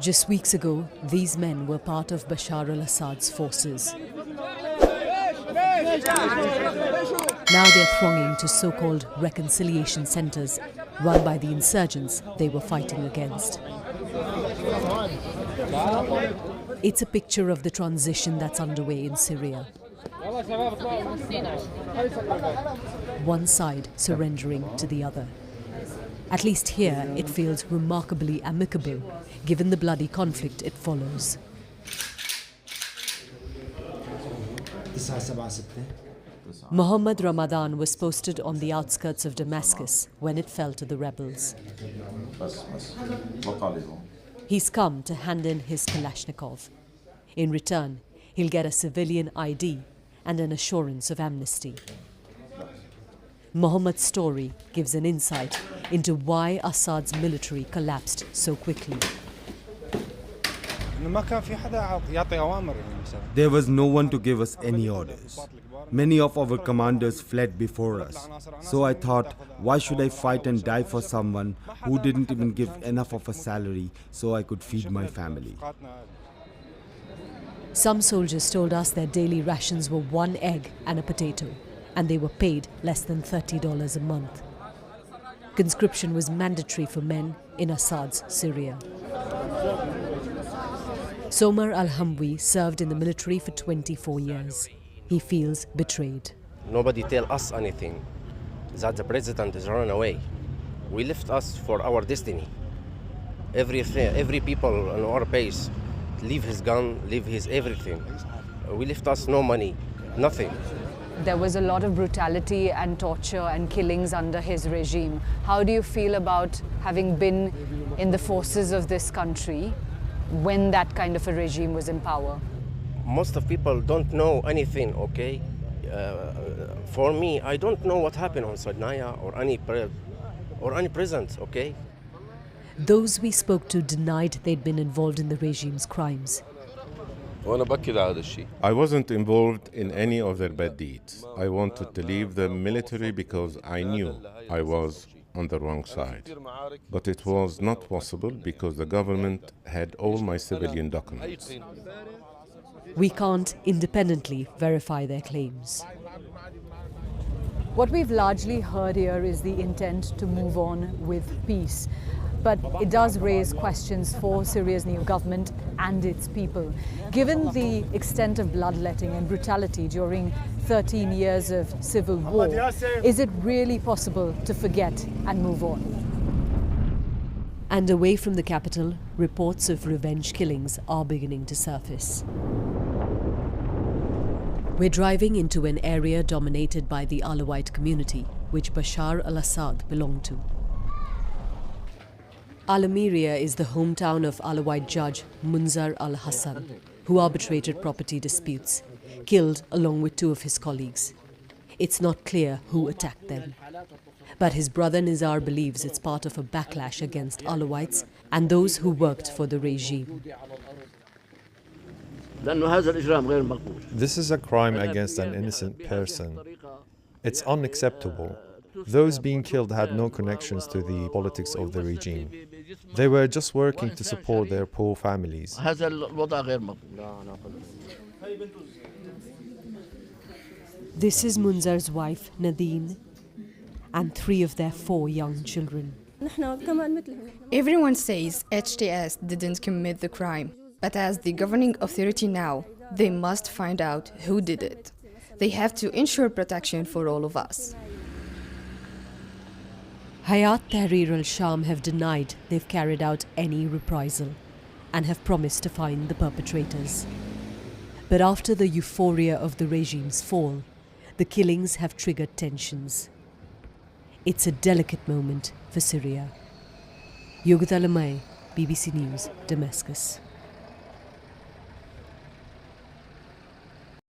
Just weeks ago, these men were part of Bashar al-Assad's forces. Now they're thronging to so-called reconciliation centres run by the insurgents they were fighting against. It's a picture of the transition that's underway in Syria. One side surrendering to the other. At least here it feels remarkably amicable, given the bloody conflict it follows. Muhammad Ramadan was posted on the outskirts of Damascus when it fell to the rebels. He's come to hand in his Kalashnikov. In return, he'll get a civilian ID and an assurance of amnesty. Muhammad's story gives an insight into why Assad's military collapsed so quickly. There was no one to give us any orders. Many of our commanders fled before us. So I thought, why should I fight and die for someone who didn't even give enough of a salary so I could feed my family? Some soldiers told us their daily rations were 1 egg and a potato, and they were paid less than $30 a month. Conscription was mandatory for men in Assad's Syria. Somar al-Hamwi served in the military for 24 years. He feels betrayed. Nobody tell us anything, that the president is running away. We left us for our destiny. Every people on our base leave his gun, leave his everything. We left us no money, nothing. There was a lot of brutality and torture and killings under his regime. How do you feel about having been in the forces of this country when that kind of a regime was in power? Most of people don't know anything, okay? For me, I don't know what happened on Sadnaya or any present, okay? Those we spoke to denied they'd been involved in the regime's crimes. I wasn't involved in any of their bad deeds. I wanted to leave the military because I knew I was on the wrong side. But it was not possible because the government had all my civilian documents. We can't independently verify their claims. What we've largely heard here is the intent to move on with peace. But it does raise questions for Syria's new government and its people. Given the extent of bloodletting and brutality during 13 years of civil war, is it really possible to forget and move on? And away from the capital, reports of revenge killings are beginning to surface. We're driving into an area dominated by the Alawite community, which Bashar al-Assad belonged to. Al-Amiria is the hometown of Alawite judge Munzar al-Hassan, who arbitrated property disputes, killed along with 2 of his colleagues. It's not clear who attacked them. But his brother Nizar believes it's part of a backlash against Alawites and those who worked for the regime. This is a crime against an innocent person. It's unacceptable. Those being killed had no connections to the politics of the regime. They were just working to support their poor families. This is Munzar's wife, Nadine, and 3 of their 4 young children. Everyone says HTS didn't commit the crime, but as the governing authority now, they must find out who did it. They have to ensure protection for all of us. Hayat Tahrir al-Sham have denied they've carried out any reprisal and have promised to find the perpetrators. But after the euphoria of the regime's fall, the killings have triggered tensions. It's a delicate moment for Syria. Yogita Lamay, BBC News, Damascus.